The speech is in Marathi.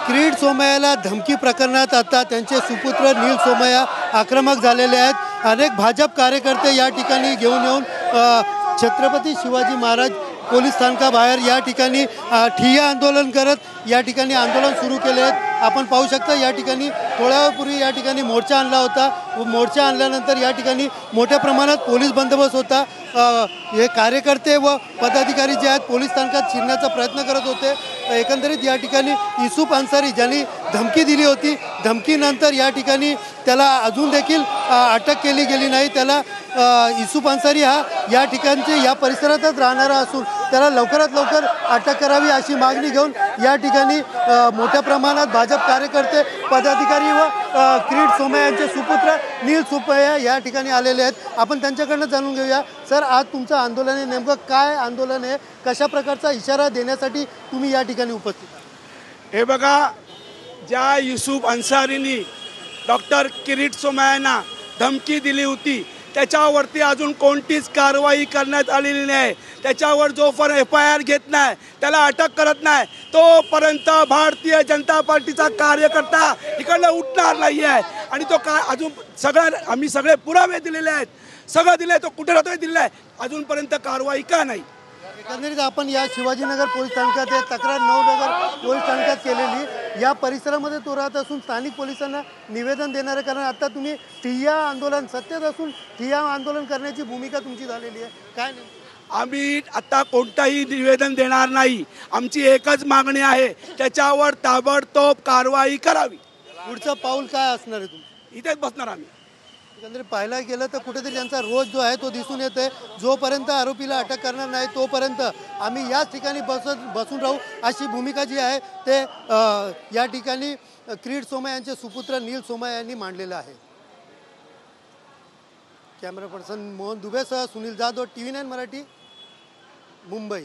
क्रीड सोमय्याला धमकी प्रकरणात आता त्यांचे सुपुत्र नील सोमय्या आक्रमक झालेले आहेत। अनेक भाजप कार्यकर्ते या ठिकाणी घेऊन येऊन छत्रपती शिवाजी महाराज पोलीस स्थानकाबाहेर या ठिकाणी ठिय्या आंदोलन करत या ठिकाणी आंदोलन सुरू केले आहेत। आपण पाहू शकता या ठिकाणी थोड्या वेळापूर्वी या ठिकाणी मोर्चा आणला होता व मोर्चा आणल्यानंतर या ठिकाणी मोठ्या प्रमाणात पोलीस बंदोबस्त होता। हे कार्यकर्ते व पदाधिकारी जे आहेत पोलीस स्थानकात शिरण्याचा प्रयत्न करत होते। एकंदरीत या ठिकाणी युसूफ अन्सारी ज्यांनी धमकी दिली होती, धमकीनंतर या ठिकाणी त्याला अजून देखील अटक केली गेली नाही। त्याला युसूफ अन्सारी हा या ठिकाणचे या परिसरातच राहणारा असून त्याला लवकरात लवकर अटक करावी अशी मागणी घेऊन या ठिकाणी मोठ्या प्रमाणात भाजप कार्यकर्ते पदाधिकारी व क्रीड सोमय्या यांचे सुपुत्र नील सोमय्या या ठिकाणी आलेले आहेत। आपण त्यांच्याकडनं जाणून घेऊया। सर, आज तुमचं आंदोलन आहे, नेमकं काय आंदोलन आहे, कशा प्रकारचा इशारा देण्यासाठी तुम्ही या ठिकाणी उपस्थित आहात? हे बघा, ज्या युसूफ अन्सारींनी डॉक्टर किरीट सोमय्यांना धमकी दिली होती त्याच्यावरती अजून कोणतीच कारवाई करण्यात आलेली नाही। त्याच्यावर जोपर्यंत FIR घेत नाही, त्याला अटक करत नाही, तोपर्यंत भारतीय जनता पार्टीचा कार्यकर्ता इकडनं उठणार नाही आहे। आणि तो काय अजून आम्ही सगळे पुरावे दिलेले आहेत, सगळं दिलं आहे, तो कुठे राहतोय दिलं आहे, अजूनपर्यंत कारवाई का नाही? एकंदरीत आपण या शिवाजीनगर पोलीस स्थानकात तक्रार नवनगर पोलीस स्थानकात केलेली या परिसरामध्ये तो राहत असून स्थानिक पोलिसांना निवेदन देणार आहे। कारण आता तुम्ही ठिय्या आंदोलन सत्तेत असून ठिय्या आंदोलन करण्याची भूमिका तुमची झालेली आहे, काय नाही? आम्ही आता कोणताही निवेदन देणार नाही। आमची एकच मागणी आहे, त्याच्यावर ताबडतोब कारवाई करावी। पुढचं पाऊल काय असणार आहे तुमचं? इथेच बसणार आम्ही। एकंदरीत पाहायला गेलं तर कुठेतरी त्यांचा रोज जो आहे तो दिसून येतोय। जोपर्यंत आरोपीला अटक करणार नाही तोपर्यंत आम्ही याच ठिकाणी बसून राहू अशी भूमिका जी आहे ते या ठिकाणी क्रीड सोमय्या यांचे सुपुत्र नील सोमय्या यांनी मांडलेलं आहे। कॅमेरा पर्सन मोहन दुबेसह सुनील जाधव, TV9 मराठी, मुंबई।